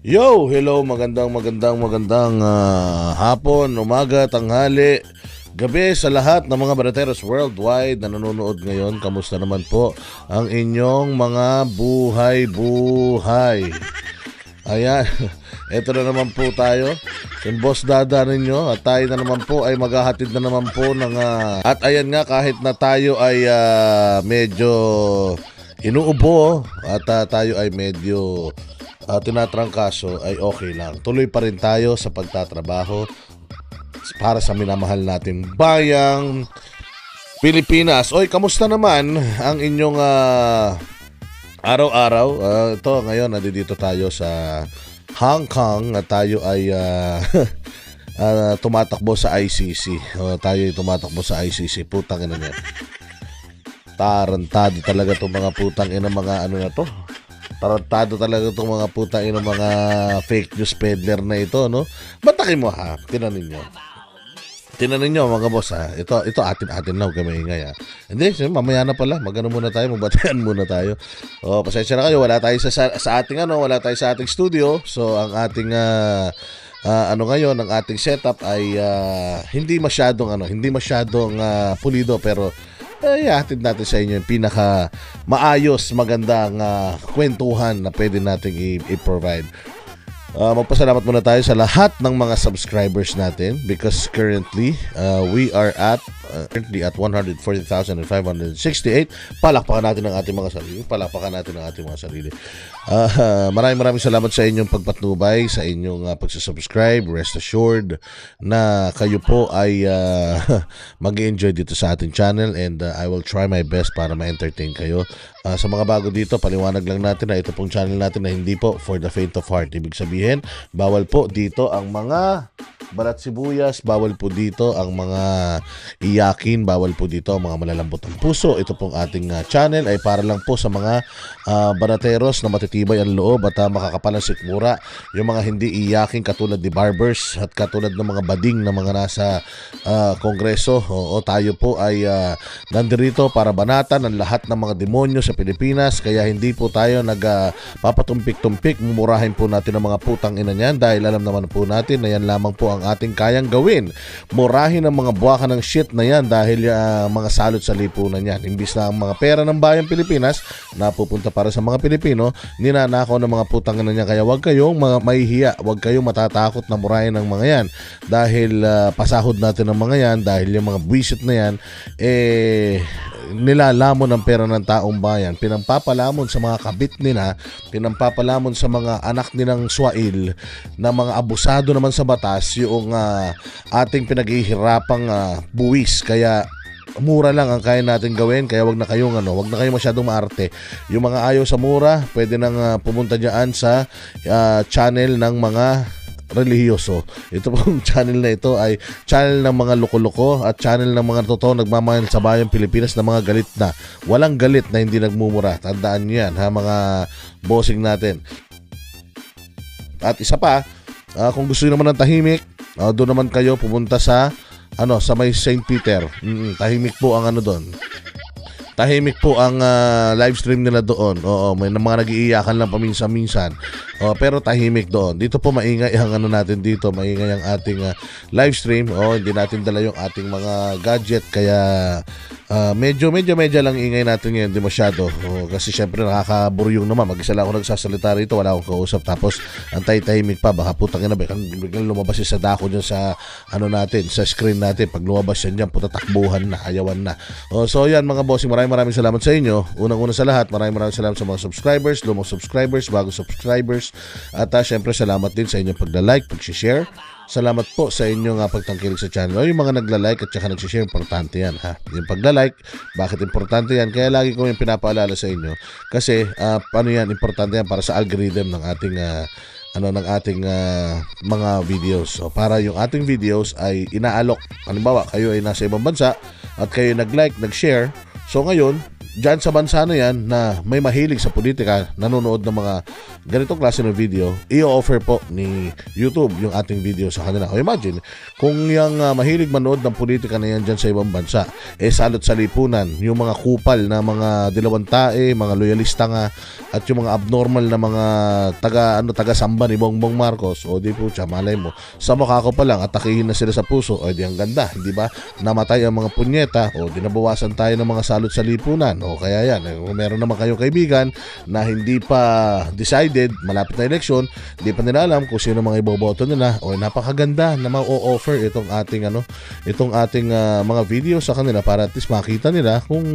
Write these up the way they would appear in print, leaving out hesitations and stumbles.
Yo, hello, magandang hapon, umaga, tanghali, gabi sa lahat ng mga barateros worldwide na nanonood ngayon. Kamusta naman po ang inyong mga buhay-buhay? Ayan, eto na naman po tayo, yung Boss Dada ninyo, at tayo na naman po ay maghahatid na naman po ng at ayan nga, kahit na tayo ay medyo inuubo at tayo ay medyo tinatrangkaso, ay okay lang. Tuloy pa rin tayo sa pagtatrabaho para sa minamahal nating bayang Pilipinas. Oy, kamusta naman ang inyong araw-araw? Ito ngayon, nandito tayo sa Hong Kong at tayo ay tumatakbo sa ICC. Tayo ay tumatakbo sa ICC. Putang ina niya. Tarantado talaga itong mga putang ina, mga ano na to. Tarantado talaga itong mga putang ina, mga fake news peddler na ito, no? Batakin mo ha, tinanin nyo mga boss ha. Ito atin lang, kami ingay ha. Hindi, mamaya na pala, magano muna tayo, magbatayan muna tayo. Pasensya na kayo, wala tayo sa ating wala tayo sa ating studio. So ang ating ngayon, ang ating setup ay hindi masyadong pulido, pero hatid natin sa inyo yung pinaka maayos, magandang kwentuhan na pwede nating i-provide. Magpasalamat muna tayo sa lahat ng mga subscribers natin, because currently we are at 140,568. Palakpakan natin ang ating mga sarili. Maraming salamat sa inyong pagpatnubay, sa inyong pagsasubscribe. Rest assured na kayo po ay mag-enjoy dito sa ating channel, and I will try my best para ma-entertain kayo. Sa mga bago dito, paliwanag lang natin na ito pong channel natin na hindi po for the faint of heart. Ibig sabihin, bawal po dito ang mga balat sibuyas, bawal po dito ang mga iyakin, bawal po dito ang mga malalambot ang puso. Ito pong ating channel ay para lang po sa mga barateros na matitibay ang loob at makakapal ang sikmura. Yung mga hindi iyakin katulad ni barbers at katulad ng mga bading na mga nasa kongreso. Tayo po ay nandirito para banatan ang lahat ng mga demonyo sa Pilipinas, kaya hindi po tayo nagpapatumpik-tumpik. Mumurahin po natin ang mga putang ina niyan, dahil alam naman po natin na yan lamang po ang ating kayang gawin. Murahin ang mga buwakan ng shit na yan dahil mga salot sa lipunan yan. Imbis na ang mga pera ng bayang Pilipinas napupunta para sa mga Pilipino, ninanakaw ng mga putang ina niyan. Kaya wag kayong mga mahihiya, wag kayong matatakot na murahin ng mga yan, dahil pasahod natin ng mga yan, dahil yung mga buwisit na yan nilalamon ang pera ng taong bayan, pinampapalamon sa mga kabit nila, pinampapalamon sa mga anak nilang swail na mga abusado naman sa batas yung ating pinaghihirapang buwis. Kaya mura lang ang kaya natin gawin, kaya wag na kayong masyadong maarte. Yung mga ayaw sa mura, pwede nang pumunta diyan sa channel ng mga relihiyoso. Ito pong channel na ito ay channel ng mga loko-loko at channel ng mga totoo nagmamahal sa bayang Pilipinas, na mga galit na, walang galit na hindi nagmumura. Tandaan nyo yan ha, mga bossing natin. At isa pa, kung gusto nyo naman ng tahimik, doon naman kayo pumunta sa sa may St. Peter. Tahimik po ang doon. Tahimik po ang live stream nila doon. May mga nag-iiyakan lang paminsan-minsan. Pero tahimik doon. Dito po maingay ang natin dito. Maingay ang ating live stream. Hindi natin dala yung ating mga gadget. Kaya medyo lang ingay natin ngayon. Hindi masyado. Kasi syempre nakakaburyong naman. Mag-isa lang ako nagsasalita rito. Wala akong kausap. Tapos antay-tahimik pa. Baka putang ina, biglang lumabas sa dako dyan sa natin, sa screen natin. Pag lumabas yan dyan, puta takbuhan na. Ayawan na. So yan mga bossing, maraming salamat sa inyo. Unang-una sa lahat, maraming salamat sa mga subscribers, lumang subscribers, bagong subscribers. At syempre salamat din sa inyong pagla-like, pag-share. Salamat po sa inyong pagtangkilik sa channel. Yung mga nagla-like at saka nag-share, importante yan ha. Yung pagla-like, bakit importante yan? Kaya lagi ko yung pinapaalala sa inyo. Kasi importante yan para sa algorithm ng ating mga videos. So para yung ating videos ay inaalok. Halimbawa, kayo ay nasa ibang bansa at kayo nag-like, nag-share, So ngayon, dyan sa bansa na yan na may mahilig sa politika, nanonood ng mga ganitong klase ng video, i-offer po ni YouTube yung ating video sa kanila. O imagine, kung yung mahilig manood ng politika na yan dyan sa ibang bansa, salot sa lipunan, yung mga kupal na mga dilawang tae, mga loyalista nga, at yung mga abnormal na mga taga-samba ni Bongbong Marcos, o di po siya, malay mo, sa mukha ko pa lang, atakihin na sila sa puso, o di ang ganda, di ba? Namatay ang mga punyeta, o di nabawasan tayo ng mga salot sa lipunan, o kaya yan, kung meron naman kayong kaibigan na hindi pa decided, malapit na eleksyon, hindi pa nila alam kung sino mga iboboto nila, o napakaganda na ma-offer itong ating mga video sa kanila para at least makita nila kung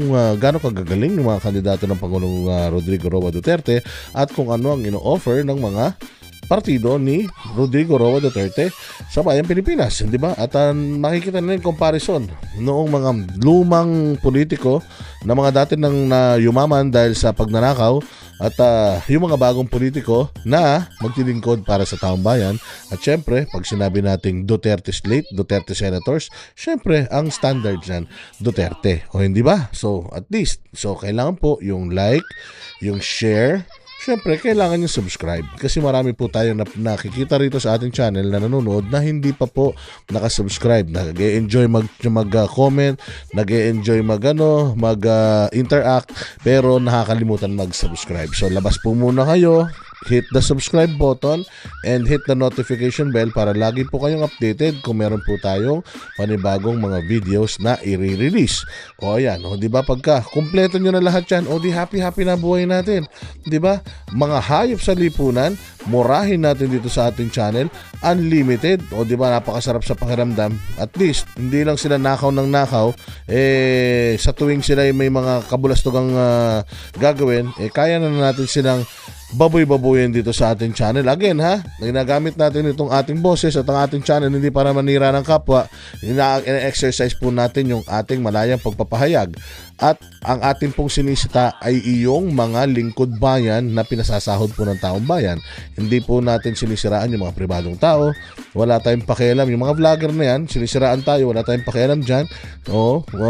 gaano kagagaling ng mga kandidato ng Pangulong Rodrigo Roa Duterte at kung ano ang ino-offer ng mga partido ni Rodrigo Roa Duterte sa bayang Pilipinas, di ba? At makikita nila yung comparison noong mga lumang politiko na mga dati nang yumaman dahil sa pagnanakaw at yung mga bagong politiko na magtilingkod para sa taong bayan. At syempre, pag sinabi nating Duterte slate, Duterte senators, syempre, ang standard dyan, Duterte. O hindi ba? So, at least, kailangan po yung like, yung share, syempre, kailangan yung subscribe kasi marami po tayo na nakikita rito sa ating channel na nanonood na hindi pa po nakasubscribe. Nag-e-enjoy mag-comment, nag-e-enjoy mag-interact, pero nakakalimutan mag-subscribe. So, labas po muna kayo, hit the subscribe button and hit the notification bell para lagi po kayong updated kung meron po tayong panibagong mga videos na i-release. O ayan, o di ba pagka kumpleto nyo na lahat yan, o di happy na buhay natin. Di ba? Mga hayop sa lipunan, murahin natin dito sa ating channel, unlimited. O di ba napakasarap sa pakiramdam. At least hindi lang sila nakaw ng nakaw, sa tuwing sila may mga kabulastugang gagawin, kaya na natin silang baboy-baboyan dito sa ating channel. Again ha, ginagamit natin itong ating boses at ang ating channel hindi para manira ng kapwa. Ina-exercise po natin yung ating malayang pagpapahayag. At ang ating pong sinisita ay iyong mga lingkod bayan na pinasasahod po ng taong bayan. Hindi po natin sinisiraan yung mga pribadong tao. Wala tayong pakialam. Yung mga vlogger na yan, sinisiraan tayo, wala tayong pakialam dyan.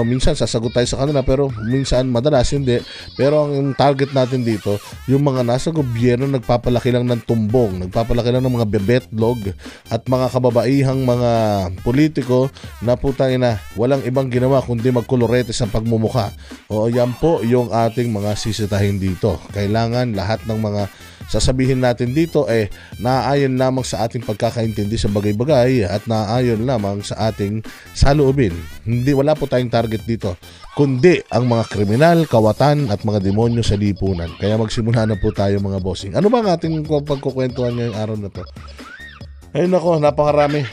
Minsan sasagot tayo sa kanila pero minsan madalas hindi. Pero ang target natin dito, yung mga nasa gobyerno nagpapalaki lang ng tumbong, nagpapalaki lang ng mga bebetlog at mga kababaihang mga politiko na putang ina, walang ibang ginawa kundi magkolorete sa pagmumukha. O yan po yung ating mga sisitahin dito. Kailangan lahat ng mga sasabihin natin dito naaayon lamang sa ating pagkakaintindi sa bagay-bagay at naaayon lamang sa ating saloobin. Wala po tayong target dito, kundi ang mga kriminal, kawatan at mga demonyo sa lipunan. Kaya magsimula na po tayo mga bossing. Ano ba ang ating pagkukwentuhan ngayong araw na to? Ay nako, napakarami.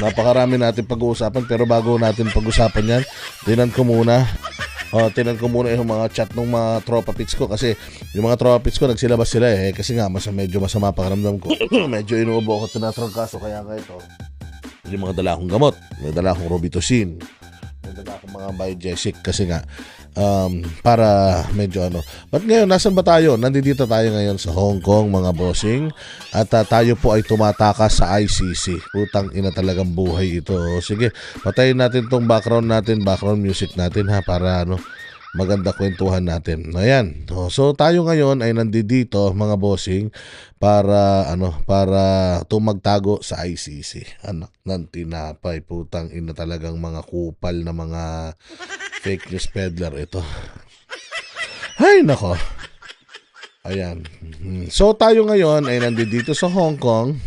Napakarami natin pag-uusapan, pero bago natin pag-usapan yan, tinan ko muna yung mga chat ng mga tropa pits ko kasi yung mga tropa pits ko nagsilabas sila kasi nga medyo masama pakiramdam ko. Medyo inuubo ako, tinatrangkaso, kaya nga ito yung mga dala akong gamot, may dala akong Robitussin, may dala akong mga Biogesic kasi nga para medyo But ngayon, nasan ba tayo? Nandito tayo ngayon sa Hong Kong mga bossing at tayo po ay tumatakas sa ICC. Putang ina, talagang buhay ito. Sige, patayin natin tong background music natin para maganda kwentuhan natin. Ayan. So tayo ngayon ay nandito mga bossing para tumagtago sa ICC. Anak ng tinapay, putang ina, talagang mga kupal na mga fake news peddler ito. Ay nako. Ayan. So tayo ngayon ay nandito sa Hong Kong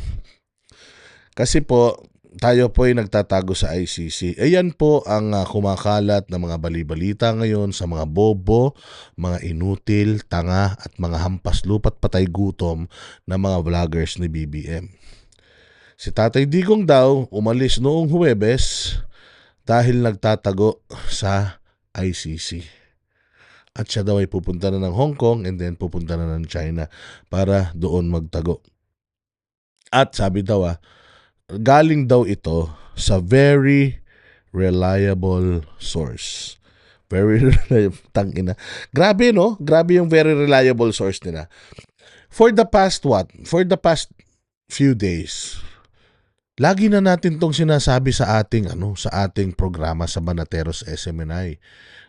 kasi po tayo po ay nagtatago sa ICC. Ayan po ang kumakalat na mga balibalita ngayon sa mga bobo, mga inutil, tanga at mga hampas lupa't patay gutom na mga vloggers ni BBM. Si Tatay Digong daw umalis noong Huwebes dahil nagtatago sa ICC. At siya daw ay pupunta na ng Hong Kong and then pupunta na ng China para doon magtago. At sabi daw galing daw ito sa very reliable source. Very reliable. Tangina. Grabe no? Grabe yung very reliable source nila. For the past few days, Lagi na natin 'tong sinasabi sa ating sa ating programa sa Banateros SMNI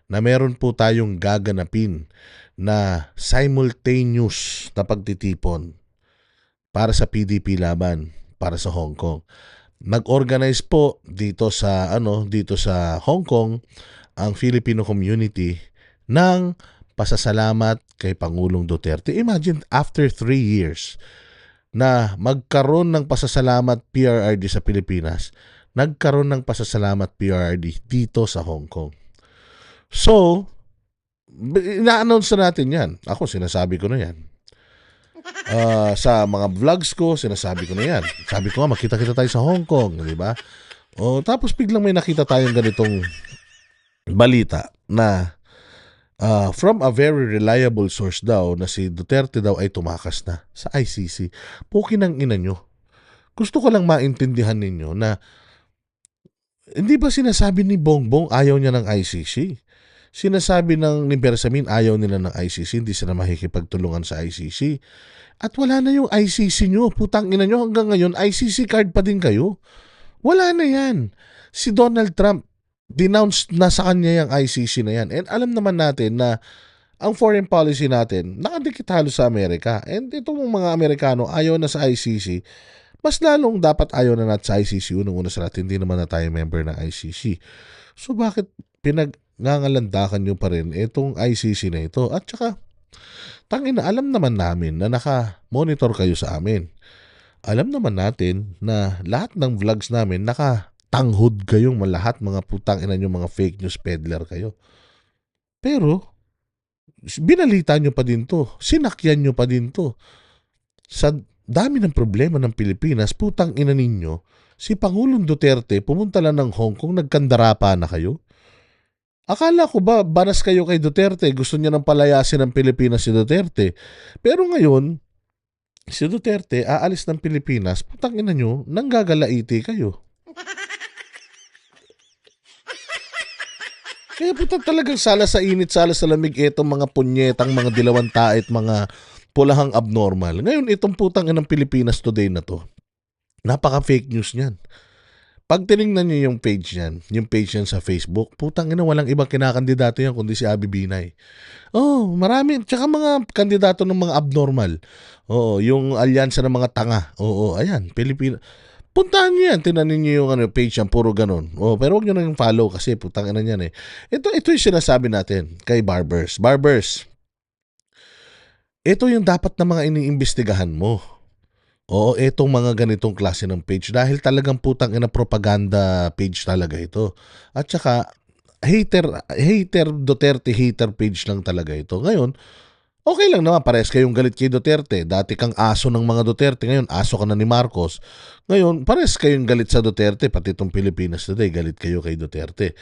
na meron po tayong gaganapin na simultaneous na pagtitipon para sa PDP laban para sa Hong Kong. Nag-organize po dito sa Hong Kong ang Filipino community ng pasasalamat kay Pangulong Duterte. Imagine after 3 years na magkaroon ng pasasalamat PRRD sa Pilipinas, nagkaroon ng pasasalamat PRRD dito sa Hong Kong. So, ina-announce na natin yan. Ako, sinasabi ko na yan. Sa mga vlogs ko, sinasabi ko na yan. Sabi ko nga, makita-kita tayo sa Hong Kong, di ba? Tapos biglang may nakita tayong ganitong balita na from a very reliable source daw na si Duterte daw ay tumakas na sa ICC. Pukin ang ina nyo. Gusto ko lang maintindihan ninyo na hindi ba sinasabi ni Bongbong ayaw niya ng ICC? Sinasabi ni Bersamin ayaw nila ng ICC, hindi sila makikipagtulungan sa ICC. At wala na yung ICC nyo. Putang ina nyo hanggang ngayon, ICC card pa din kayo. Wala na yan. Si Donald Trump, denounced na sa kanya yung ICC na yan. And alam naman natin na ang foreign policy natin, nakadikit halos sa Amerika. And itong mga Amerikano ayaw na sa ICC. Mas lalong dapat ayaw na natin sa ICC. Unang-una sa lahat, hindi naman na tayo member ng ICC. So bakit pinag-ngangalandakan nyo pa rin itong ICC na ito? At saka, tangina, alam naman namin na naka-monitor kayo sa amin. Alam naman natin na lahat ng vlogs namin tanghod kayong lahat, mga putang ina nyo, mga fake news peddler kayo. Pero, binalita nyo pa din to. Sinakyan nyo pa din to. Sa dami ng problema ng Pilipinas, putang ina ninyo, si Pangulong Duterte pumunta lang ng Hong Kong, nagkandarapa na kayo. Akala ko ba, banas kayo kay Duterte, gusto niya nang palayasin ng Pilipinas si Duterte. Pero ngayon, si Duterte aalis ng Pilipinas, putang ina nyo, nanggagalaiti kayo. Kaya puta talagang sala sa init, sala sa lamig itong mga punyetang, mga dilawang tait, mga pulahang abnormal. Ngayon, itong putang inang Pilipinas Today na to, napaka-fake news niyan. Pag tinignan niyo yung page niyan sa Facebook, putang ina, walang ibang kinakandidato yan kundi si Abby Binay. Marami. Tsaka mga kandidato ng mga abnormal. Yung alyansa ng mga tanga. Ayan, Pilipinas. Puntahan niyo yan, tinanin niyo yung page yan, puro ganun. Pero huwag niyo na yung follow kasi putang ina niyan eh. Ito yung sinasabi natin kay Barbers. Barbers, ito yung dapat na mga iniimbestigahan mo. Itong mga ganitong klase ng page dahil talagang putang ina propaganda page talaga ito. At saka, Duterte hater page lang talaga ito. Ngayon, okay lang naman, parehas kayong galit kay Duterte. Dati kang aso ng mga Duterte, ngayon aso ka na ni Marcos. Ngayon, parehas kayong galit sa Duterte, pati itong Pilipinas Today, galit kayo kay Duterte.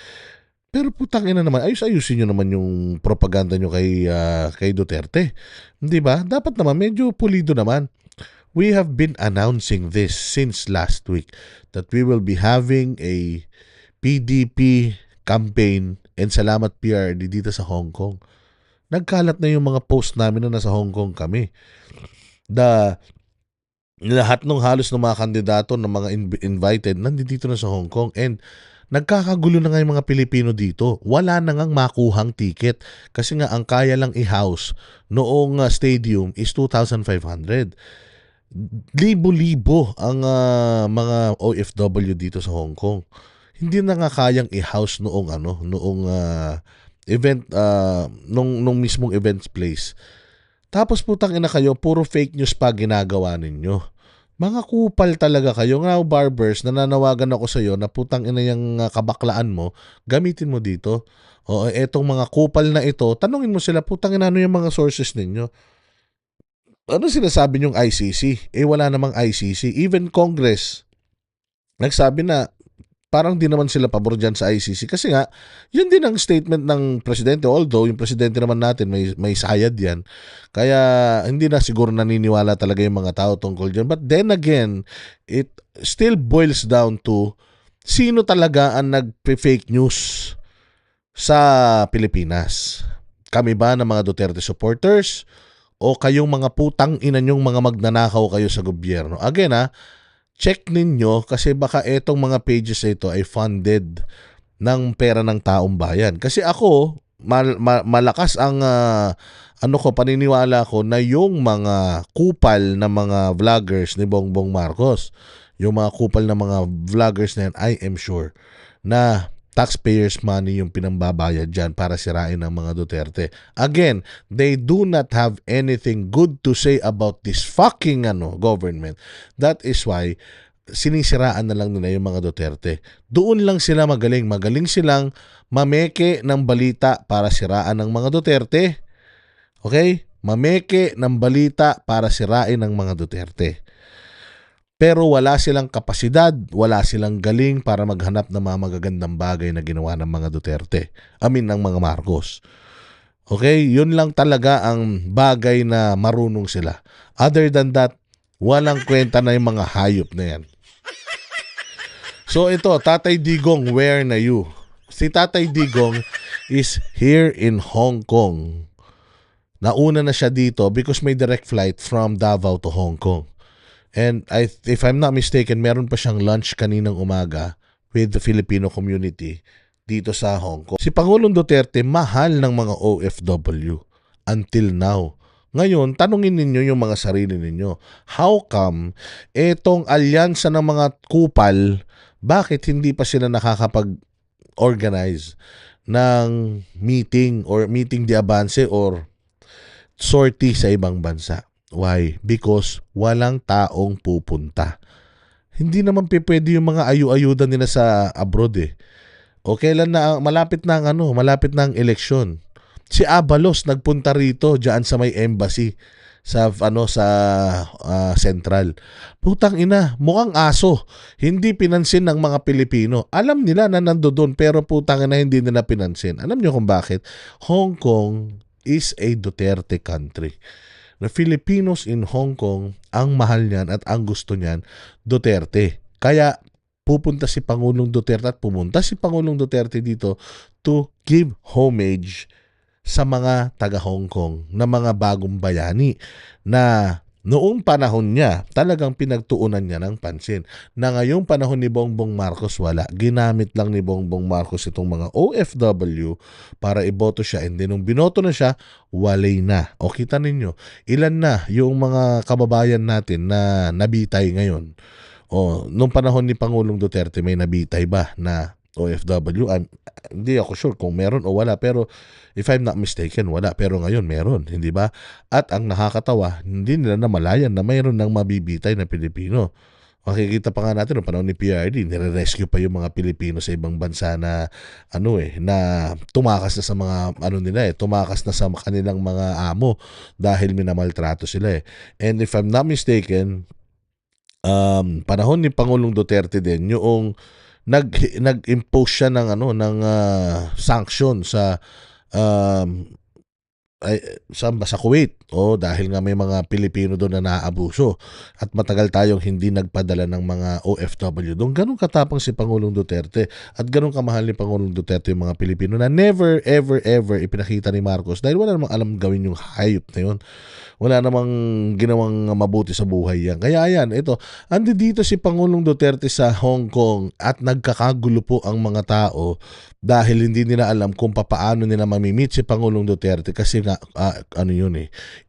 Pero putang ina naman, ayusin nyo naman yung propaganda nyo kay Duterte. Di ba? Dapat naman, medyo pulido naman. We have been announcing this since last week that we will be having a PDP campaign and salamat PRD dito sa Hong Kong. Nagkalat na yung mga post namin na nasa Hong Kong kami. Lahat ng halos ng mga kandidato, ng mga invited, nandito na sa Hong Kong. And nagkakagulo na nga yung mga Pilipino dito. Wala na ngang makuhang ticket. Kasi nga, ang kaya lang i-house noong stadium is 2,500. Libo-libo ang mga OFW dito sa Hong Kong. Hindi na nga kayang i-house noong event, nung mismong events place. Tapos putang ina kayo, puro fake news pa ginagawa ninyo. Mga kupal talaga kayo. Now, Barbers, nananawagan ako sa iyo na putang ina yung kabaklaan mo, gamitin mo dito. Etong mga kupal na ito, tanungin mo sila, putang ina, ano yung mga sources ninyo? Ano sinasabi niyong ICC? Wala namang ICC. Even Congress, nagsabi na, parang di naman sila pabor dyan sa ICC. Kasi nga, yun din ang statement ng presidente. Although, yung presidente naman natin, may sayad yan. Kaya, hindi na siguro naniniwala talaga yung mga tao tungkol dyan. But then again, it still boils down to sino talaga ang nag-fake news sa Pilipinas. Kami ba ng mga Duterte supporters? O kayong mga putang ina nyong mga magnanakaw kayo sa gobyerno? Again check ninyo kasi baka etong mga pages na ito ay funded ng pera ng taong bayan. Kasi ako, malakas ang paniniwala ko na yung mga kupal na mga vloggers ni Bongbong Marcos, yung mga kupal na mga vloggers na yan, I am sure na taxpayers money yung pinambabayad dyan para sirain ng mga Duterte. Again, they do not have anything good to say about this fucking government. That is why sinisiraan na lang nila yung mga Duterte. Doon lang sila magaling. Magaling silang mameke ng balita para siraan ng mga Duterte. Okay? Mameke ng balita para sirain ng mga Duterte. Pero wala silang kapasidad, wala silang galing para maghanap ng mga magagandang bagay na ginawa ng mga Duterte. Ng mga Marcos. Okay? Yun lang talaga ang bagay na marunong sila. Other than that, walang kwenta na yung mga hayop na yan. So ito, Tatay Digong, where na you? Si Tatay Digong is here in Hong Kong. Nauna na siya dito because may direct flight from Davao to Hong Kong. And if I'm not mistaken, meron pa siyang lunch kaninang umaga with the Filipino community dito sa Hong Kong. Si Pangulong Duterte, mahal ng mga OFW until now. Ngayon, tanungin ninyo yung mga sarili ninyo. How come etong alyansa ng mga kupal, bakit hindi pa sila nakakapag-organize ng meeting or meeting de avance or sortie sa ibang bansa? Why? Because walang taong pupunta. Hindi naman pwede yung mga ayu-ayuda nila sa abroad eh. O kailan na malapit na ang eleksyon. Si Abalos nagpunta rito diyan sa may embassy sa Central. Putang ina, mukhang aso. Hindi pinansin ng mga Pilipino. Alam nila na nandoon pero putang ina hindi nila pinansin. Alam niyo kung bakit? Hong Kong is a Duterte country. Na Filipinos in Hong Kong, ang mahal niyan at ang gusto niyan, Duterte. Kaya pupunta si Pangulong Duterte at pumunta si Pangulong Duterte dito to give homage sa mga taga Hong Kong na mga bagong bayani na noong panahon niya talagang pinagtuunan niya ng pansin. Na ngayong panahon ni Bongbong Marcos wala. Ginamit lang ni Bongbong Marcos itong mga OFW para iboto siya. And then nung binoto na siya, walay na. O kita ninyo, ilan na yung mga kababayan natin na nabitay ngayon. O nung panahon ni Pangulong Duterte may nabitay ba na OFW? Hindi ako sure kung meron o wala, pero if I'm not mistaken, wala. Pero ngayon meron, hindi ba? At ang nakakatawa, hindi nila namalayan na mayroon ng mabibitay na Pilipino. Makikita pa nga natin, no panahon ni PRD, nire-rescue pa yung mga Pilipino sa ibang bansa na na tumakas na sa mga tumakas na sa kanilang mga amo dahil minamaltrato sila eh. And if I'm not mistaken, panahon ni Pangulong Duterte din yung nag-impose siya ng sanction sa sa Kuwait dahil nga may mga Pilipino doon na naaabuso at matagal tayong hindi nagpadala ng mga OFW doon. Ganun katapang si Pangulong Duterte at ganun kamahal ni Pangulong Duterte yung mga Pilipino na never ever ipinakita ni Marcos dahil wala namang alam gawin yung hayop na yun. Wala namang ginawang mabuti sa buhay yan. Kaya yan, andi dito si Pangulong Duterte sa Hong Kong at nagkakagulo po ang mga tao dahil hindi nila alam kung paano nila mamimit si Pangulong Duterte kasi nga,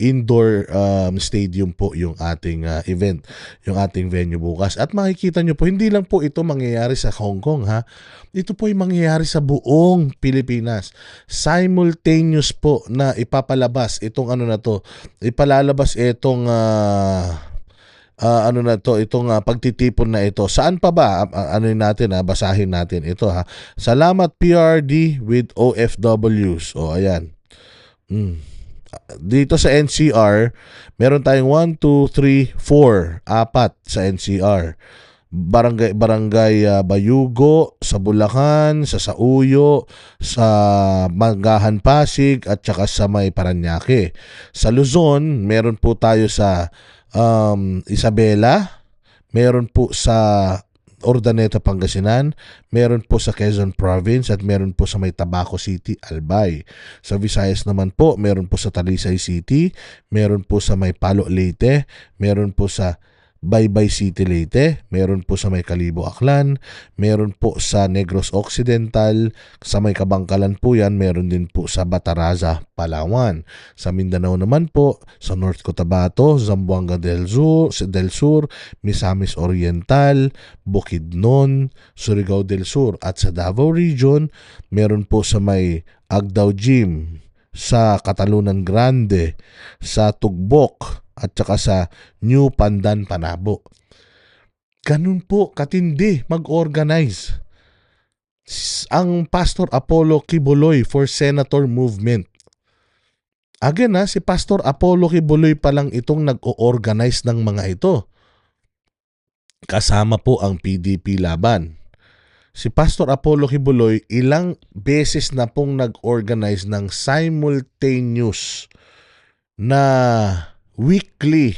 indoor stadium po yung ating event, yung ating venue bukas. At makikita nyo po, hindi lang po ito mangyayari sa Hong Kong ha. Ito po ay mangyayari sa buong Pilipinas. Simultaneous po na ipapalabas itong ipalalabas itong itong pagtitipon na ito. Saan pa ba? Basahin natin ito ha. Salamat PRD with OFWs. Ayan. Dito sa NCR, meron tayong 1, 2, 3, 4, 4 sa NCR. Barangay Bayugo, sa Bulacan, sa Sauyo, sa Manggahan Pasig at saka sa may Paranaque. Sa Luzon, meron po tayo sa Isabela, meron po sa Urdaneta, Pangasinan, meron po sa Quezon Province at meron po sa may Tabaco City, Albay. Sa Visayas naman po, meron po sa Talisay City, meron po sa may Palo Leyte, meron po sa Baybay City, Leyte, meron po sa may Kalibo, Aklan, meron po sa Negros Occidental, sa may Kabangkalan po yan, meron din po sa Bataraza, Palawan. Sa Mindanao naman po, sa North Cotabato, Zamboanga del Sur, Misamis Oriental, Bukidnon, Surigao del Sur, at sa Davao Region, meron po sa may Agdao Gym, sa Catalunan Grande, sa Tugbok, at saka sa New Pandan, Panabo. Ganun po katindi mag-organize ang Pastor Apollo Kibuloy for Senator Movement. Again si Pastor Apollo Kibuloy pa lang itong nag-o-organize ng mga ito. Kasama po ang PDP laban. Si Pastor Apollo Kibuloy ilang beses na pong nag-organize ng simultaneous na weekly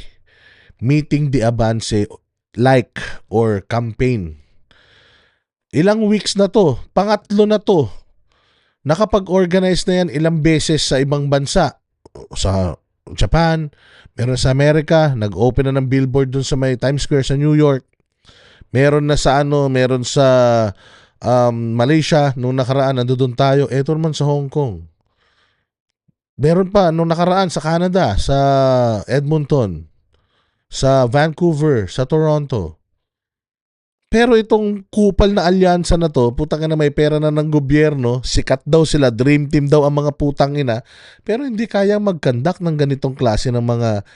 meeting de avance like or campaign. Ilang weeks na to, pangatlo na to. Nakapag-organize na yan ilang beses sa ibang bansa. Sa Japan, meron sa Amerika, nag-open na ng billboard dun sa may Times Square sa New York. Meron na sa meron sa Malaysia, nung nakaraan nandoon tayo. Eto naman sa Hong Kong. Meron pa nung nakaraan sa Canada, sa Edmonton, sa Vancouver, sa Toronto. Pero itong kupal na alyansa na to, putang ina, may pera na ng gobyerno, sikat daw sila, dream team daw ang mga putang ina, pero hindi kayang mag-conduct ng ganitong klase ng mga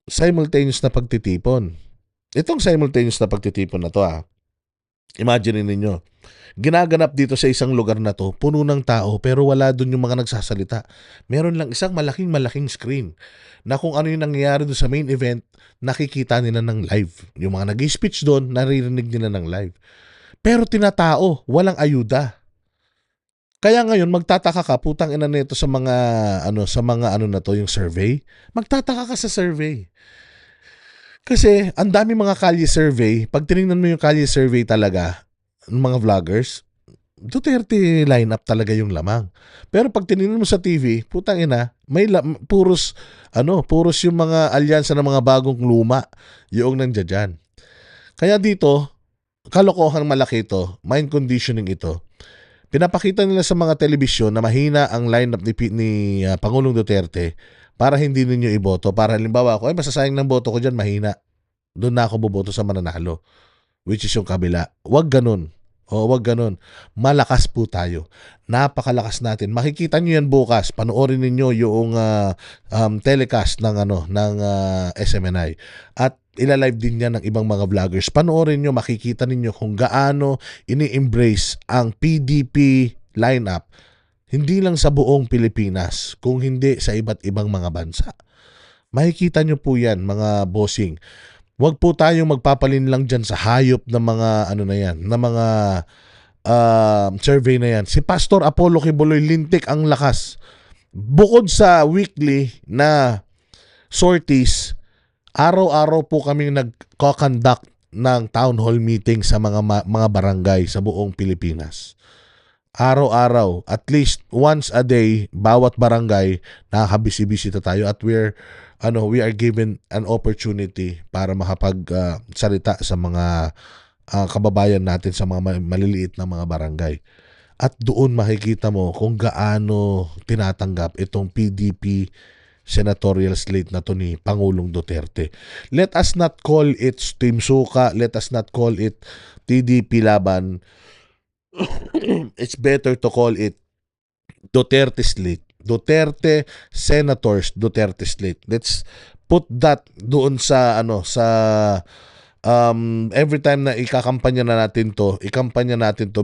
simultaneous na pagtitipon. Itong simultaneous na pagtitipon na to imagine ninyo, ginaganap dito sa isang lugar na to, puno ng tao pero wala dun yung mga nagsasalita. Meron lang isang malaking screen na kung ano yung nangyayari doon sa main event, nakikita nila ng live. Yung mga nag-speech doon, naririnig nila ng live. Pero tinatao, walang ayuda. Kaya ngayon magtataka ka, putang ina nito sa mga na to, yung survey. Magtataka ka sa survey. Kasi ang dami mga kalye survey, pag tinignan mo yung kalye survey talaga ng mga vloggers, Duterte lineup talaga yung lamang. Pero pag tinignan mo sa TV, putang ina, may puros yung mga alyansa ng mga bagong luma yung nandiyan dyan. Kaya dito, kalokohan malaki ito, mind conditioning ito. Pinapakita nila sa mga telebisyon na mahina ang lineup ni Pangulong Duterte para hindi ninyo iboto. Para halimbawa ako, masasayang ng boto ko dyan, mahina. Doon na ako boboto sa mananalo. Which is yung kabila. Wag ganun. Wag ganun. Malakas po tayo. Napakalakas natin. Makikita nyo yan bukas. Panoorin ninyo yung telecast ng SMNI. At ilalive din yan ng ibang mga vloggers. Panoorin nyo, makikita ninyo kung gaano ini-embrace ang PDP lineup. Hindi lang sa buong Pilipinas, kung hindi sa iba't ibang mga bansa. Makikita nyo po yan, mga bossing. Huwag po tayong magpapalin lang dyan sa hayop ng mga mga survey na yan. Si Pastor Apollo Kibuloy, lintik ang lakas. Bukod sa weekly na sorties, araw-araw po kaming nag-conduct ng town hall meeting sa mga barangay sa buong Pilipinas. Araw-araw, at least once a day, bawat barangay, nakakabisi-bisita tayo at we are given an opportunity para makapagsalita sa mga kababayan natin sa mga maliliit na mga barangay. At doon makikita mo kung gaano tinatanggap itong PDP senatorial slate na to ni Pangulong Duterte. Let us not call it Team Suka, let us not call it TDP laban. It's better to call it Duterte slate. Duterte senators, Duterte slate. Let's put that doon sa every time na ikampanya natin to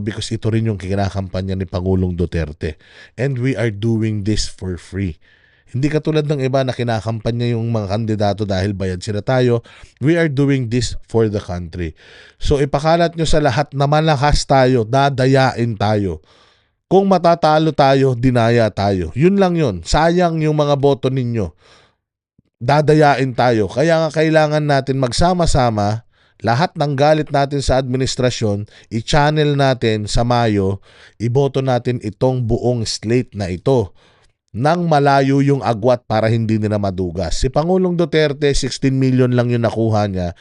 because ito rin yung kinakampanya ni Pangulong Duterte. And we are doing this for free. Hindi katulad ng iba na kinakampanya yung mga kandidato dahil bayad sila tayo. We are doing this for the country. So ipakalat nyo sa lahat na malakas tayo, dadayain tayo. Kung matatalo tayo, dinaya tayo. Yun lang yun. Sayang yung mga boto ninyo. Dadayain tayo. Kaya nga kailangan natin magsama-sama, lahat ng galit natin sa administrasyon, i-channel natin sa Mayo, iboto natin itong buong slate na ito. nang malayo yung agwat para hindi nila madugas. Si Pangulong Duterte, 16 million lang yung nakuha niya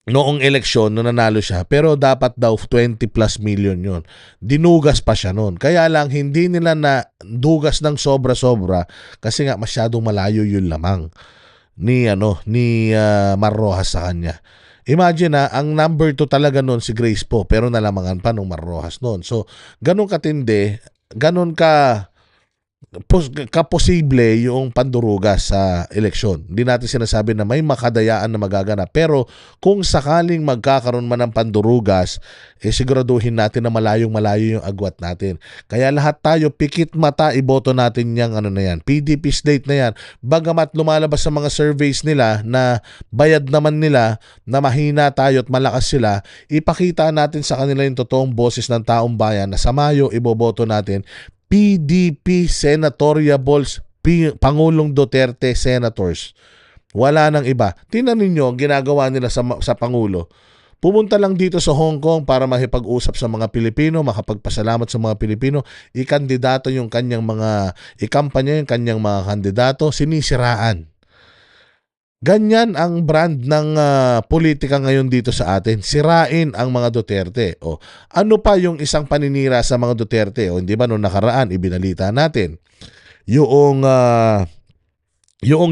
noong eleksyon nung nanalo siya, pero dapat daw 20 plus million yun. Dinugas pa siya noon. Kaya lang hindi nila na dugas ng sobra-sobra kasi nga masyadong malayo yung lamang ni Mar Rojas sa kanya. Imagine na ang number 2 talaga noon si Grace po, pero nalamangan pa nung Mar Rojas noon. So ganun katindi, ganun kaposible yung pandurugas sa eleksyon. Hindi natin sinasabi na may makadayaan na magaganap. Pero kung sakaling magkakaroon man ng pandurugas, siguraduhin natin na malayong-malayo yung agwat natin. Kaya lahat tayo, pikit mata, iboto natin yung PDP slate na yan. Bagamat lumalabas sa mga surveys nila na bayad naman nila, na mahina tayo at malakas sila, ipakita natin sa kanila yung totoong boses ng taong bayan na sa Mayo, iboboto natin PDP senatoriables, Pangulong Duterte senators. Wala nang iba. Tingnan ninyo ang ginagawa nila sa Pangulo. Pumunta lang dito sa Hong Kong para makipag-usap sa mga Pilipino, makapagpasalamat sa mga Pilipino, ikandidato yung kanyang ikampanya yung kanyang mga kandidato, sinisiraan. Ganyan ang brand ng politika ngayon dito sa atin. Sirain ang mga Duterte. O, ano pa yung isang paninira sa mga Duterte? O, hindi ba noong nakaraan, ibinalita natin. Yung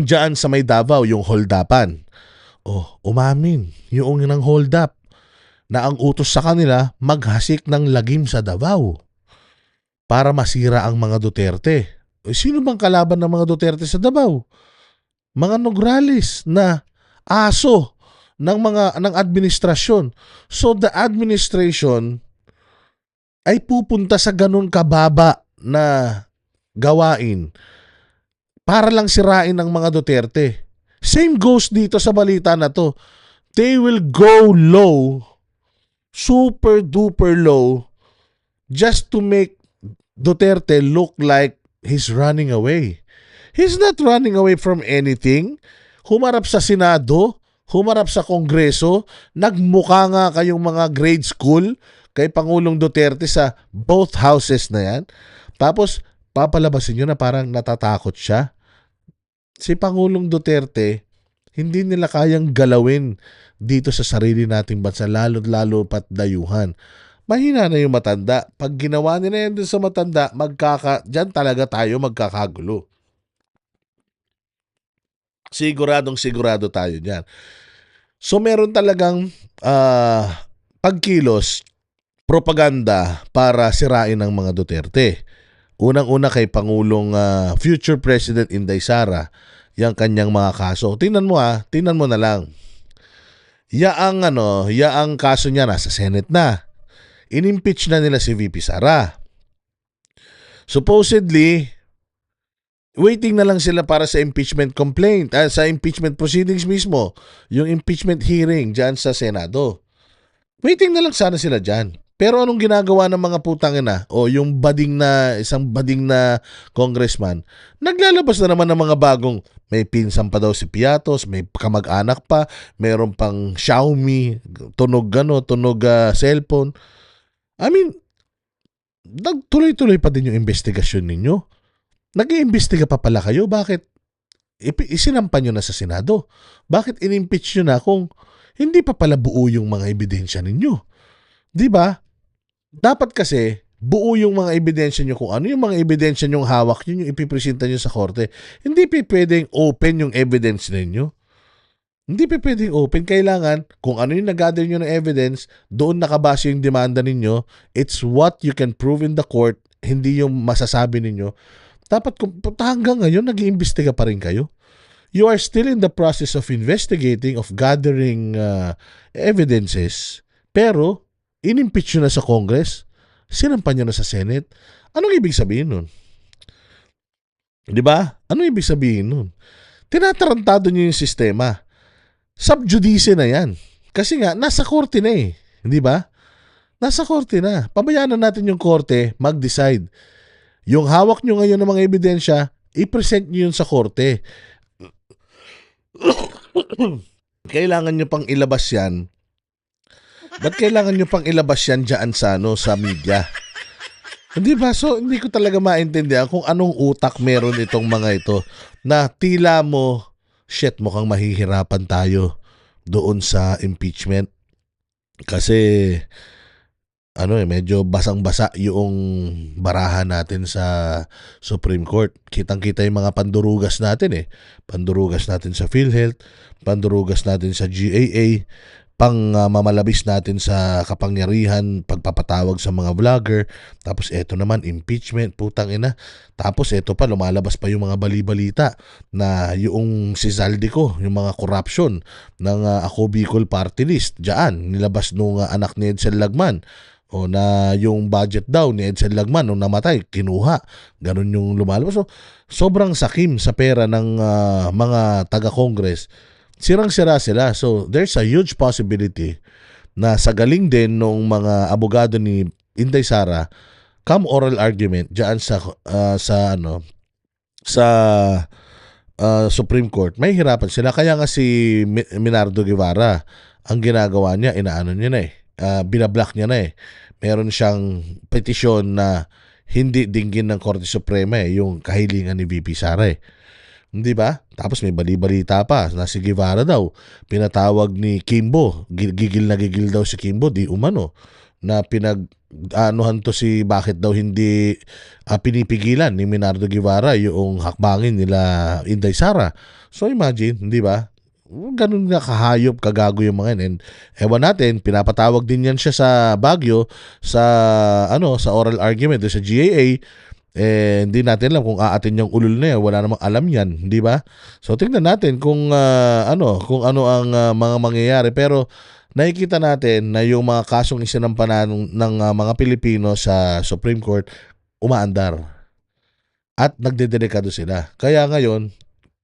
dyan sa may Davao, yung hold-upan. O, umamin. Yung nang hold-up na ang utos sa kanila, maghasik ng lagim sa Davao para masira ang mga Duterte. O, sino bang kalaban ng mga Duterte sa Davao? Mga Nograles na aso ng administrasyon. So the administration ay pupunta sa ganun kababa na gawain para lang sirain ng mga Duterte. Same goes dito sa balita na to. They will go low, super duper low, just to make Duterte look like he's running away. He's not running away from anything. Humarap sa Senado, humarap sa Kongreso, nagmukha nga kayong mga grade school kay Pangulong Duterte sa both houses na yan. Tapos, papalabasin nyo na parang natatakot siya. Si Pangulong Duterte, hindi nila kayang galawin dito sa sarili nating bansa, lalo pat dayuhan. Mahina na yung matanda. Pag ginawa nila yan dun sa matanda, dyan talaga tayo magkakagulo. Sigurado tayo dyan. So meron talagang pagkilos, propaganda para sirain ang mga Duterte. Unang-una kay Pangulong future President Inday Sara, yung kanyang mga kaso. Tingnan mo na lang. Yaang kaso niya nasa Senate na. In-impeach na nila si VP Sara. Supposedly, waiting na lang sila para sa impeachment complaint, sa impeachment proceedings mismo, yung impeachment hearing dyan sa Senado. Waiting na lang sana sila dyan. Pero anong ginagawa ng mga putang ina o yung isang bading na congressman, naglalabas na naman ng mga bagong, may pinsan pa daw si Piatos, may kamag-anak pa, mayroon pang Xiaomi, tunog cellphone. I mean, nagtuloy-tuloy pa din yung investigasyon ninyo. Nag-iimbestiga pa pala kayo? Bakit isinampan nyo na sa Senado? Bakit in-impeach nyo na kung hindi pa pala buo yung mga ebidensya ninyo? Di ba? Dapat kasi buo yung mga ebidensya nyo, kung ano yung mga ebidensya nyong hawak, yun yung ipipresenta nyo sa korte. Hindi pa pwedeng open yung evidence ninyo. Hindi pa pwedeng open. Kailangan, kung ano yung nag-gather nyo ng evidence, doon nakabase yung demanda ninyo. It's what you can prove in the court, hindi yung masasabi ninyo. Dapat hanggang ngayon, nag-iimbestiga pa rin kayo. You are still in the process of investigating, of gathering evidences, pero in-impeach nyo na sa Congress, sinampan nyo na sa Senate. Anong ibig sabihin nun? Di ba? Anong ibig sabihin nun? Tinatarantado nyo yung sistema. Subjudice na yan. Kasi nga, nasa korte na eh. Di ba? Nasa korte na. Pabayaan na natin yung korte mag-decide. Yung hawak nyo ngayon ng mga ebidensya, i-present nyo yun sa korte. Kailangan nyo pang ilabas yan. Ba't kailangan nyo pang ilabas yan dyan sa media? Hindi ba? So, hindi ko talaga maintindihan kung anong utak meron itong mga ito na tila mo, shit, mukhang mahihirapan tayo doon sa impeachment. Kasi, medyo basang-basa yung barahan natin sa Supreme Court. Kitang-kita yung mga pandurugas natin eh. Pandurugas natin sa PhilHealth, pandurugas natin sa GAA, mamalabis natin sa kapangyarihan, pagpapatawag sa mga vlogger, tapos eto naman, impeachment, putang ina. Tapos eto pa, lumalabas pa yung mga bali-balita na yung si Zaldico, yung mga corruption ng Ako Bicol Party List, dyan, nilabas nung anak ni Edsel Lagman, o na yung budget daw ni Edsel Lagman nung namatay, kinuha. Ganun yung lumalabas. So, sobrang sakim sa pera ng mga taga-Congress. Sirang-sira sila. So, there's a huge possibility na sa galing din ng mga abogado ni Inday Sara, come oral argument diyan sa Supreme Court, may hirapan sila. Kaya nga si Minardo Guevara, ang ginagawa niya, binablock niya na eh. Meron siyang petisyon na hindi dinggin ng Korte Suprema yung kahilingan ni VP Sara eh. Hindi ba? Tapos may bali-balita pa na si Guevara daw, pinatawag ni Kimbo, gigil na gigil daw si Kimbo, di umano, na anuhan to si bakit daw hindi pinipigilan ni Minardo Guevara yung hakbangin nila Inday Sara. So imagine, hindi ba? Ganun nga kahayop, kagago yung mga yan. And ewan natin, pinapatawag din yan siya sa Baguio sa oral argument sa GAA. Hindi natin alam kung aatin yung ulul na yan, wala namang alam yan, di ba? So tingnan natin kung ano ang mga mangyayari, pero nakikita natin na yung mga kasong isinampanan ng mga Pilipino sa Supreme Court umaandar at nagdedelikado sila. Kaya ngayon,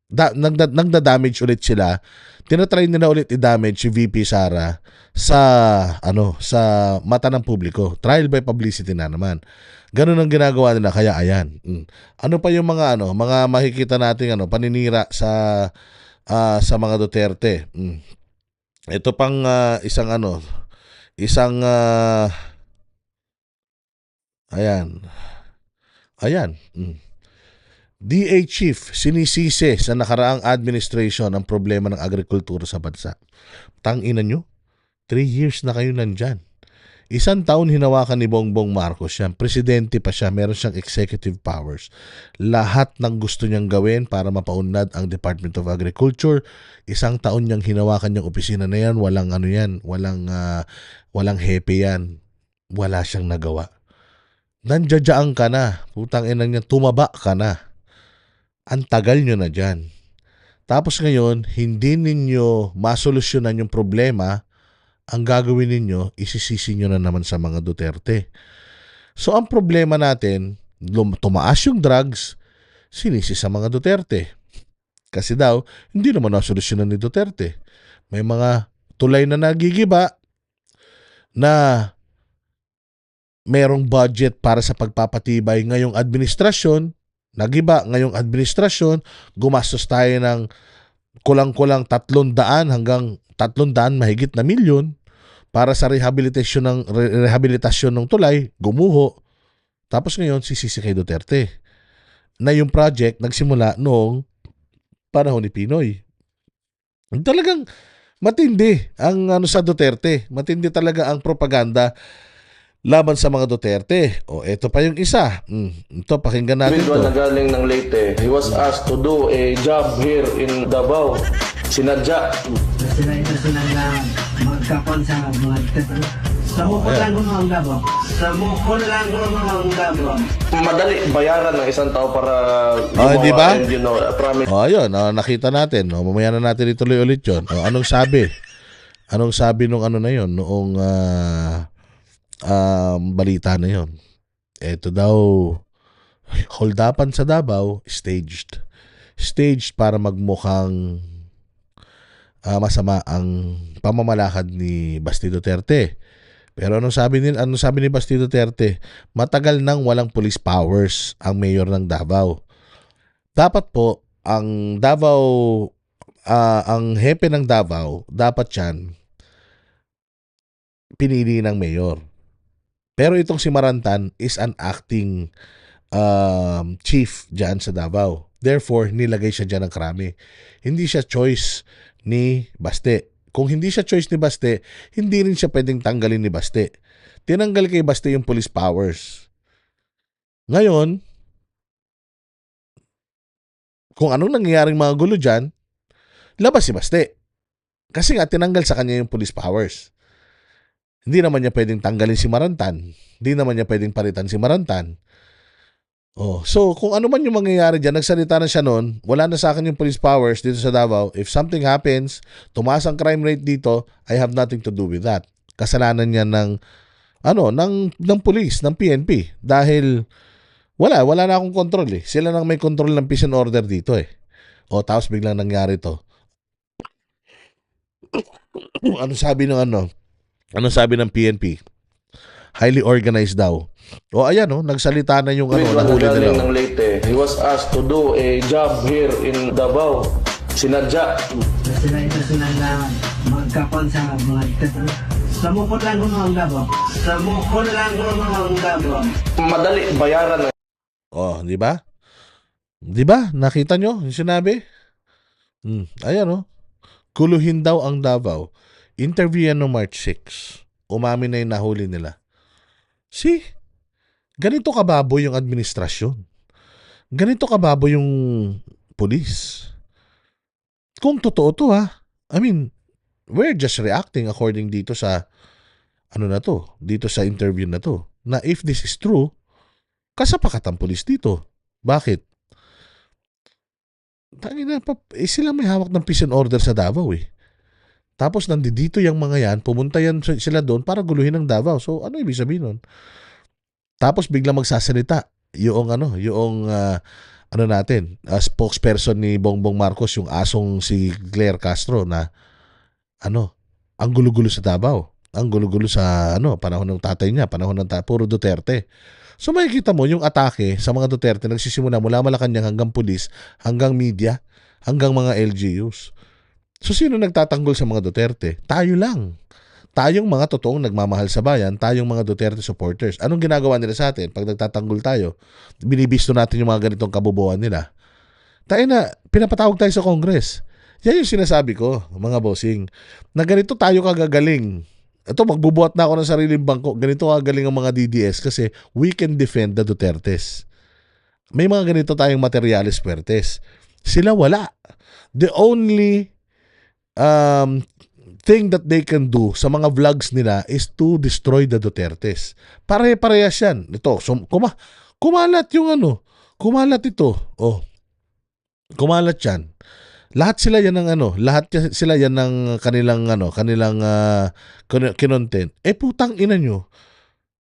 nagda-damage ulit sila. Tinatry nila ulit i-damage si VP Sara sa mata ng publiko. Trial by publicity na naman. Ganun ang ginagawa nila, kaya ayan. Ano pa yung mga makikita nating paninira sa mga Duterte. Ito pang isang ayan. DA Chief sinisisi sa nakaraang administration ang problema ng agrikultura sa bansa. Tangina nyo, 3 years na kayo nandyan. 1 taon hinawakan ni Bongbong Marcos yan. Presidente pa siya, meron siyang executive powers. Lahat ng gusto niyang gawin para mapaunlad ang Department of Agriculture. 1 taon niyang hinawakan yung opisina na yan, walang hepe yan. Wala siyang nagawa. Nandiyadyaan ka na, putang ina niya, tumaba ka na. Ang tagal nyo na dyan. Tapos ngayon, hindi ninyo masolusyonan yung problema, ang gagawin ninyo, isisisi nyo na naman sa mga Duterte. So ang problema natin, tumaas yung drugs, sinisi sa mga Duterte. Kasi daw, hindi naman nasolusyonan ni Duterte. May mga tulay na nagigiba na merong budget para sa pagpapatibay ngayong administrasyon, nagiba ngayong administrasyon, gumastos tayo ng kulang-kulang 300 hanggang 300 mahigit na milyon para sa rehabilitasyon ng tulay, gumuho. Tapos ngayon sisisi kay Duterte na yung project nagsimula noong panahon ni Pinoy. Talagang matindi ang sa Duterte. Matindi talaga ang propaganda laban sa mga Duterte. O, eto pa yung isa. Ito, pakinggan natin ito. Na galing ng Leyte. He was asked to do a job here in Davao. Sinadya. Sila na magkapon sa mga Duterte. Sa mukha lang ko mga Davao. Sa mukha lang ko mga Davao. Madali bayaran ng 1 tao para di ba? And, promise. Ayun, nakita natin. Mamaya na natin ituloy ulit yun. Anong sabi? Anong sabi nung na yun? Noong balita na yon. Ito daw, holdapan sa Davao, staged para magmukhang masama ang pamamalakad ni Basti Duterte. Pero anong sabi ni Basti Duterte? Matagal nang walang police powers ang mayor ng Davao. Dapat po ang hepe ng Davao, dapat yan pinili ng mayor. Pero itong si Marantan is an acting chief dyan sa Davao. Therefore, nilagay siya dyan ng krami. Hindi siya choice ni Baste. Kung hindi siya choice ni Baste, hindi rin siya pwedeng tanggalin ni Baste. Tinanggal kay Baste yung police powers. Ngayon, kung anong nangyayaring mga gulo dyan, labas si Baste. Kasi nga, tinanggal sa kanya yung police powers. Hindi naman niya pwedeng tanggalin si Marantan. Hindi naman niya pwedeng palitan si Marantan. Oh, so, kung ano man yung mangyayari dyan, nagsalita na siya noon, wala na sa akin yung police powers dito sa Davao. If something happens, tumaas ang crime rate dito, I have nothing to do with that. Kasalanan niya ng police, ng PNP. Dahil, wala na akong control eh. Sila nang may control ng peace and order dito eh. O, tapos biglang nangyari to. Ano sabi ng PNP? Highly organized daw. O ayan nagsalita na yung nahuli galing nila. ng Leyte. He was asked to do a job here in Davao. Sinadya. Sila na magkapon sa mga sa mukod lang ko ang Davao. Sa mukod lang ko ang Davao. Madali bayaran na. Oh, di ba? Di ba? Nakita nyo yung sinabi? Ayan Kuluhin daw ang Davao. Interview yan no March 6. Umamin na yung nahuli nila. See? Ganito kababo yung administrasyon. Ganito kababo yung police. Kung totoo to I mean, we're just reacting according dito sa dito sa interview na to. Na if this is true, kasapakat ang police dito. Bakit? Sila may hawak ng peace and order sa Davao eh. Tapos nandito yung mga yan, pumunta yan sila doon para guluhin ang Davao. So ano ibig sabihin nun? Tapos biglang magsasalita yung spokesperson ni Bongbong Marcos, yung asong si Claire Castro na ang gulo-gulo sa Davao. Ang gulo-gulo sa panahon ng tatay niya, panahon ng puro Duterte. So makikita mo yung atake sa mga Duterte nagsisimula mula Malacanang hanggang pulis, hanggang media, hanggang mga LGUs. So sino nagtatanggol sa mga Duterte? Tayo lang. Tayong mga totoong nagmamahal sa bayan, tayong mga Duterte supporters. Anong ginagawa nila sa atin? Pag nagtatanggol tayo, binibisto natin yung mga ganitong kabubuan nila. Tayo na, pinapatawag tayo sa Congress. Yan yung sinasabi ko, mga bossing, na ganito tayo kagagaling. Ito, magbubuhat na ako ng sariling bangko. Ganito kagagaling ang mga DDS kasi we can defend the Dutertes. May mga ganito tayong materialis puertes. Sila wala. The only thing that they can do sa mga vlogs nila is to destroy the Dutertes. Pare-parehas yan. Ito, kumalat yung kumalat ito. Oh, kumalat yan. Lahat sila yan ng kanilang kinontent. Putang ina nyo.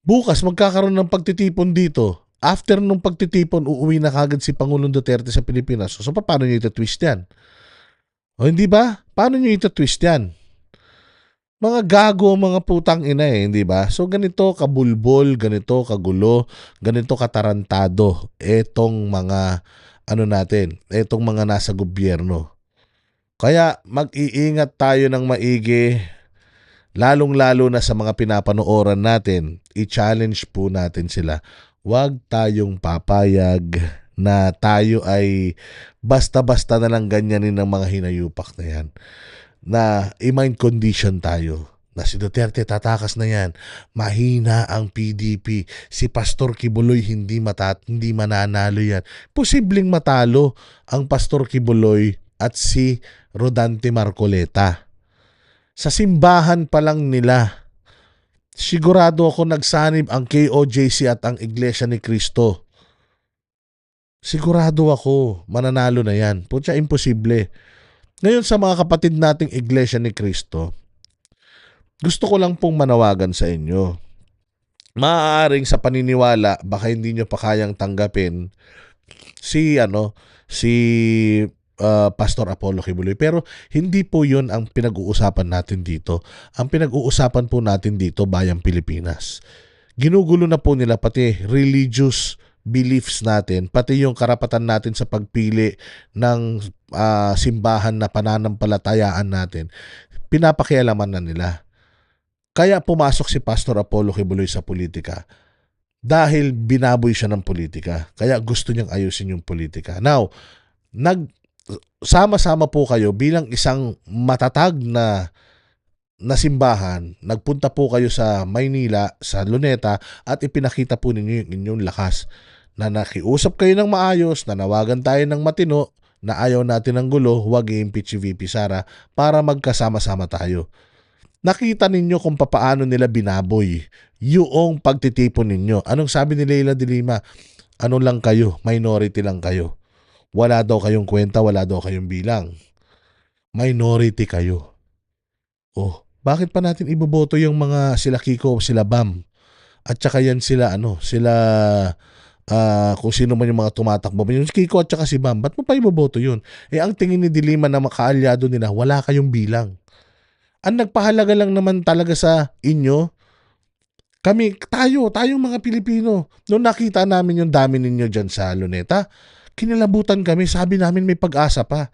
Bukas magkakaroon ng pagtitipon dito. After nung pagtitipon, uuwi na kagad si Pangulong Duterte sa Pilipinas. So paano nyo ito-twist yan? O hindi ba? Paano nyo ito-twist yan? Mga gago, mga putang ina hindi ba? So ganito kabulbol, ganito kagulo, ganito katarantado etong mga etong mga nasa gobyerno. Kaya mag-iingat tayo ng maigi, lalong-lalo na sa mga pinapanooran natin. I-challenge po natin sila. Huwag tayong papayag na tayo ay basta-basta na lang ganyanin ng mga hinayupak na yan. Na i-mind condition tayo. Na si Duterte tatakas na yan. Mahina ang PDP. Si Pastor Kibuloy hindi mananalo yan. Posibleng matalo ang Pastor Kibuloy at si Rodante Marcoleta. Sa simbahan pa lang nila, sigurado ako nagsanib ang KOJC at ang Iglesia ni Cristo. Sigurado ako, mananalo na yan. Putya, imposible. Ngayon sa mga kapatid nating Iglesia ni Cristo, gusto ko lang pong manawagan sa inyo. Maaaring sa paniniwala, baka hindi nyo pa kayang tanggapin si Pastor Apollo Kibuloy. Pero hindi po yun ang pinag-uusapan natin dito. Ang pinag-uusapan po natin dito, Bayang Pilipinas. Ginugulo na po nila pati religious beliefs natin, pati yung karapatan natin sa pagpili ng simbahan na pananampalatayaan natin. Pinapakialaman na nila. Kaya pumasok si Pastor Apollo Kibuloy sa politika dahil binaboy siya ng politika. Kaya gusto niyang ayusin yung politika. Now, sama-sama po kayo bilang isang matatag na simbahan, nagpunta po kayo sa Maynila, sa Luneta, at ipinakita po ninyo yung inyong lakas na nakiusap kayo ng maayos, nanawagan tayo ng matino, na ayaw natin ng gulo, huwag i-impeach si VP Sara para magkasama-sama tayo. Nakita ninyo kung papaano nila binaboy yung pagtitipon ninyo. Anong sabi ni Leila de Lima? Ano lang kayo? Minority lang kayo. Wala daw kayong kwenta, wala daw kayong bilang. Minority kayo. Oh, bakit pa natin iboboto yung mga sila Kiko, sila Bam? At saka yan sila, kung sino man yung mga tumatakbo. Yung Kiko at saka si Bam, ba't mo pa iboboto yun? Ang tingin ni de Lima na makaalyado nila, wala kayong bilang. Ang nagpahalaga lang naman talaga sa inyo, tayong mga Pilipino. Noong nakita namin yung dami ninyo dyan sa Luneta, kinilabutan kami, sabi namin may pag-asa pa.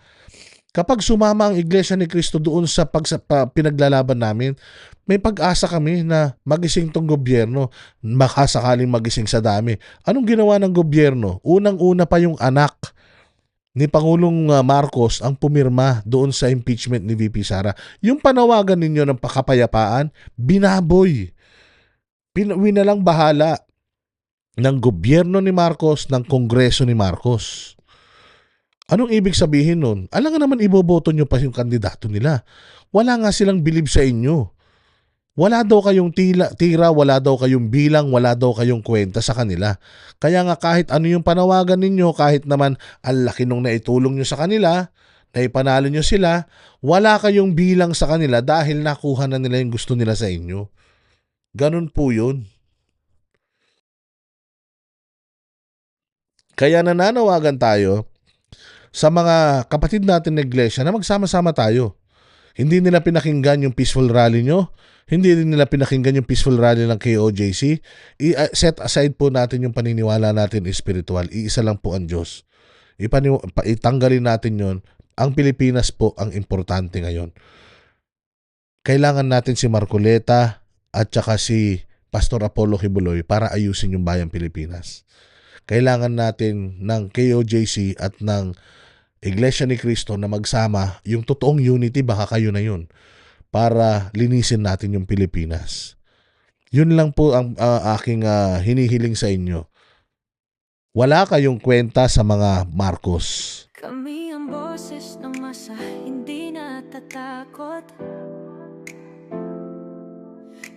Kapag sumama ang Iglesia ni Cristo doon sa pinaglalaban namin, may pag-asa kami na magising tong gobyerno, makasakaling magising sa dami. Anong ginawa ng gobyerno? Unang-una pa yung anak ni Pangulong Marcos ang pumirma doon sa impeachment ni VP Sara. Yung panawagan ninyo ng pakapayapaan, binaboy. Winalang bahala ng gobyerno ni Marcos, ng kongreso ni Marcos. Anong ibig sabihin nun? Alam nga naman iboboto nyo pa yung kandidato nila. Wala nga silang bilib sa inyo. Wala daw kayong tira, wala daw kayong bilang, wala daw kayong kwenta sa kanila. Kaya nga kahit ano yung panawagan ninyo, kahit naman ang laki nung naitulong nyo sa kanila, naipanalo nyo sila, wala kayong bilang sa kanila dahil nakuha na nila yung gusto nila sa inyo. Ganun po yun. Kaya nananawagan tayo sa mga kapatid natin na iglesia na magsama-sama tayo. Hindi nila pinakinggan yung peaceful rally nyo. Hindi din nila pinakinggan yung peaceful rally ng KOJC. Set aside po natin yung paniniwala natin spiritual. Iisa lang po ang Diyos. Itanggalin natin yon. Ang Pilipinas po ang importante ngayon. Kailangan natin si Marcoleta at saka si Pastor Apollo Kibuloy para ayusin yung bayang Pilipinas. Kailangan natin ng KOJC at ng Iglesia ni Cristo na magsama, yung totoong unity, baka kayo na yun, para linisin natin yung Pilipinas. Yun lang po ang aking hinihiling sa inyo. Wala kayong kwenta sa mga Marcos. Kami ang boses ng masa, hindi natatakot.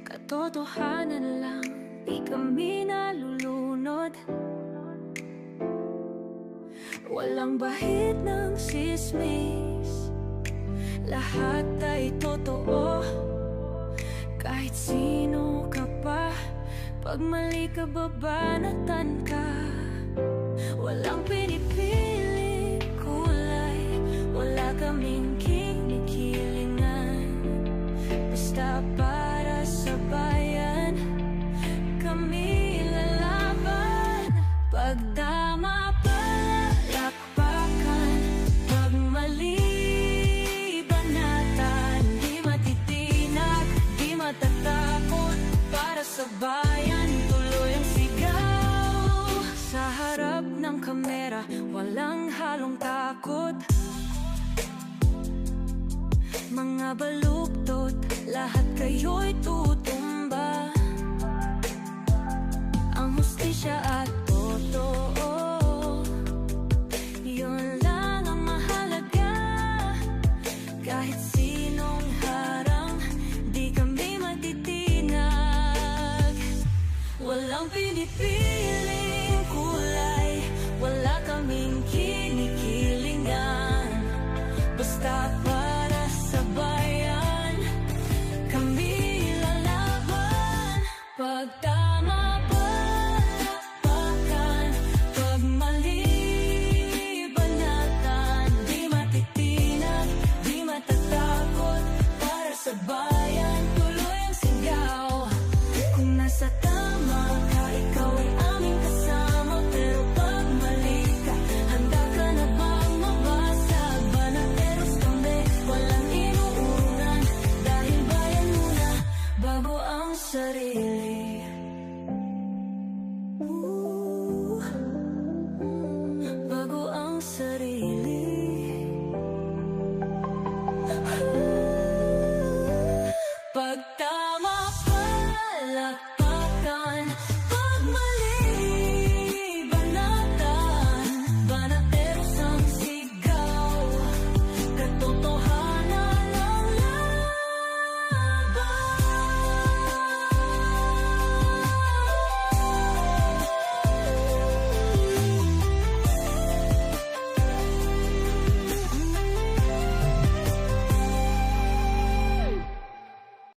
Katotohanan lang, di kami nalulunod. Walang bahid ng sismis, lahat ay totoo. Kahit sino ka pa, pag mali ka babanatan ka. Walang pinipiling kulay, wala kaming kinikilingan. Basta para sa bayan, kami lalaban. Pagtama palakpakan, pag mali banatan. Di matitinag, di matatakot, para sa bayan tuloy ang sigaw. Sa harap ng kamera, walang halong takot. Mga baluktot, lahat kayo'y tutumba. Ang hustisya at totoo, yun lang ang mahalaga. Kahit sinong harang, di kami matitinag. Walang pinipiling kulay, wala kaming kinikilingan. Basta para sa bayan, kami lalaban. Pagtama palakpakan, pag mali banatan. Di matitinag, di matatakot, para sa bayan tuloy ang sigaw. Kung nasa tama ka, ikaw ay pagtapos